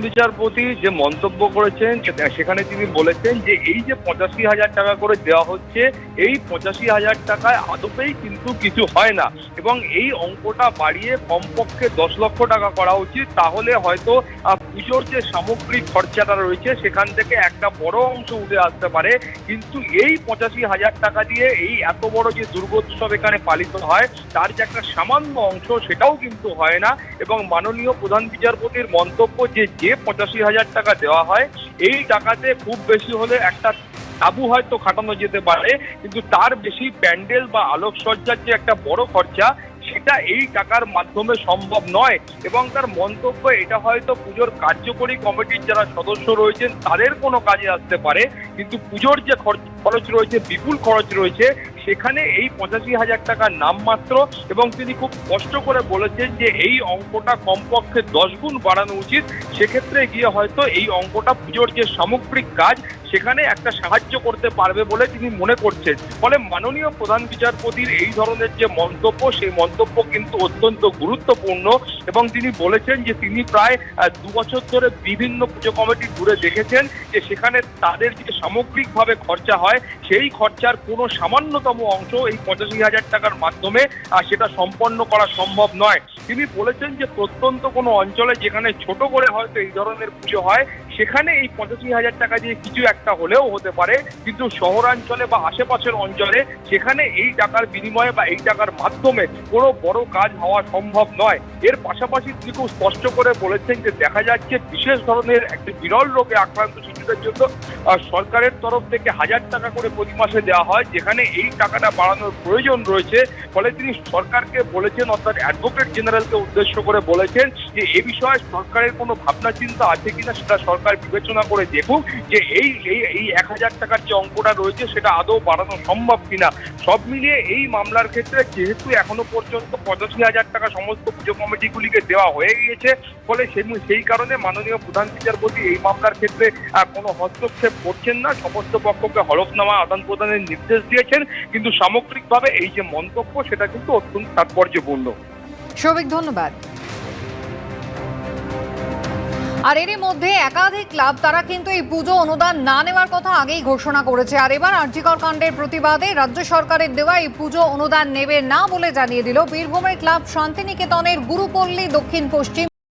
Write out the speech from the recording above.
বিচারপতি যে মন্তব্য করেছেন সেখানে তিনি বলেছেন যে এই যে ৮৫,০০০ টাকা করে দেওয়া হচ্ছে, এই ৮৫,০০০ টাকায় আদপেই কিন্তু কিছু হয় না এবং এই অঙ্কটা বাড়িয়ে কমপক্ষে ১০ লক্ষ টাকা করা উচিত। তাহলে হয়তো পুজোর যে সামগ্রিক খরচাটা রয়েছে সেখান থেকে একটা বড় অংশ উঠে আসতে পারে। কিন্তু এই ৮৫,০০০ টাকা দিয়ে এই এত বড় যে দুর্গোৎসব এখানে পালিত হয় তার যে একটা সামান্য অংশ সেটাও কিন্তু হয় না। এবং মাননীয় প্রধান বিচারপতির মন্তব্য যে ৮৫,০০০ টাকা দেওয়া হয়, এই টাকাতে খুব বেশি হলে একটা তাঁবু হয়তো খাটানো যেতে পারে, কিন্তু তার বেশি প্যান্ডেল বা আলোকসজ্জার যে একটা বড় খরচা সেটা এই টাকার মাধ্যমে সম্ভব নয়। এবং তার মন্তব্য এটা হয়তো পুজোর কার্যকরী কমিটির যারা সদস্য রয়েছেন তাদের কোনো কাজে আসতে পারে, কিন্তু পুজোর যে খরচ রয়েছে, বিপুল খরচ রয়েছে, সেখানে এই ৮৫,০০০ টাকা নামমাত্র। এবং তিনি খুব স্পষ্ট করে বলেছেন যে এই অঙ্কটা কমপক্ষে ১০ গুণ বাড়ানো উচিত। সেক্ষেত্রে গিয়ে হয়তো এই অঙ্কটা পুজোর যে সামগ্রিক কাজ সেখানে একটা সাহায্য করতে পারবে বলে তিনি মনে করছেন। ফলে মাননীয় প্রধান বিচারপতির এই ধরনের যে মন্তব্য, সেই মন্তব্য কিন্তু অত্যন্ত গুরুত্বপূর্ণ। এবং তিনি বলেছেন যে তিনি প্রায় ২ বছর ধরে বিভিন্ন পুজো কমিটি ঘুরে দেখেছেন যে সেখানে তাদের যে সামগ্রিকভাবে খরচা হয় সেই খরচার কোনো সামান্যতম অংশ এই ৮৫,০০০ টাকার মাধ্যমে সেটা সম্পন্ন করা সম্ভব নয়। তিনি বলেছেন যে প্রত্যন্ত কোনো অঞ্চলে যেখানে ছোট করে হয়তো এই ধরনের পুজো হয় সেখানে এই ৮৫,০০০ টাকা দিয়ে কিছু একটা হলেও হতে পারে, কিন্তু শহরাঞ্চলে বা আশেপাশের অঞ্চলে সেখানে এই টাকার বিনিময়ে বা এই টাকার মাধ্যমে কোনো বড় কাজ হওয়া সম্ভব নয়। এর পাশাপাশি তিনি খুব স্পষ্ট করে বলেছেন যে দেখা যাচ্ছে বিশেষ ধরনের একটি বিরল রোগে আক্রান্ত শিশুদের জন্য সরকারের তরফ থেকে ১,০০০ টাকা করে প্রতি মাসে দেওয়া হয়, যেখানে এই টাকাটা বাড়ানোর প্রয়োজন রয়েছে। ফলে তিনি সরকারকে বলেছেন, অর্থাৎ অ্যাডভোকেট জেনারেলকে উদ্দেশ্য করে বলেছেন যে এ বিষয়ে সরকারের কোনো ভাবনা চিন্তা আছে কিনা সেটা সরকার বিবেচনা করে দেখুক যে এই ১,০০০ টাকার যে অঙ্কটা রয়েছে সেটা আদৌ বাড়ানো সম্ভব কিনা। সব মিলিয়ে এই মামলার ক্ষেত্রে যেহেতু এখনো পর্যন্ত ৮৫,০০০ টাকা সমস্ত পুজো কমিটিগুলিকে দেওয়া হয়ে গিয়েছে, ফলে সেই কারণে মাননীয় প্রধান বিচারপতি এই মামলার ক্ষেত্রে কোনো হস্তক্ষেপ করছেন না। সমস্ত পক্ষকে হলফনামা আদান প্রদানের নির্দেশ দিয়েছেন, কিন্তু সামগ্রিকভাবে এই যে মন্তব্য সেটা কিন্তু অত্যন্ত তাৎপর্যপূর্ণ। সৌভিক, ধন্যবাদ। আর এরই মধ্যে একাধিক ক্লাব তারা কিন্তু এই পুজো অনুদান না নেওয়ার কথা আগেই ঘোষণা করেছে। আর এবার আরজিকর কাণ্ডের প্রতিবাদে রাজ্য সরকারের দেওয়া এই পুজো অনুদান নেবে না বলে জানিয়ে দিল বীরভূমের ক্লাব শান্তিনিকেতনের গুরুপল্লী দক্ষিণ পশ্চিম